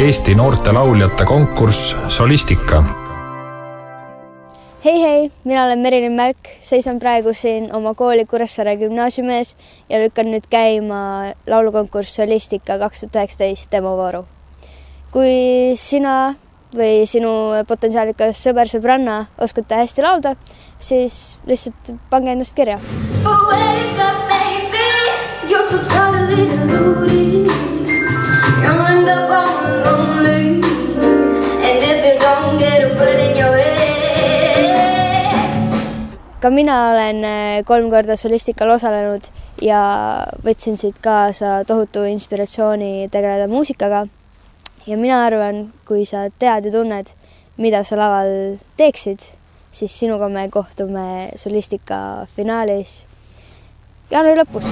Eesti noorte lauljate konkurss Solistika. Hei, mina olen Merilin Märk, seisan praegu siin oma kooli Kuressaare gümnaasiumi ees ja lükkan nüüd käima laulukonkurss Solistika 2019 demovooru. Kui sina või sinu potentsiaalikas sõber-sõbranna oskate hästi laulda, siis lihtsalt pange ennast kirja. Wake up, baby, you're so totally deluded. You'll end up all lonely. And if you don't get a bullet in your head. Ka mina olen 3 korda Solistikal osalenud ja võtsin siit kaasa tohutu inspiratsiooni tegeleda muusikaga. Ja mina arvan, kui sa tead ja tunned, mida sa laval teeksid, siis sinuga me kohtume Solistika finaalis jaanuari lõpus.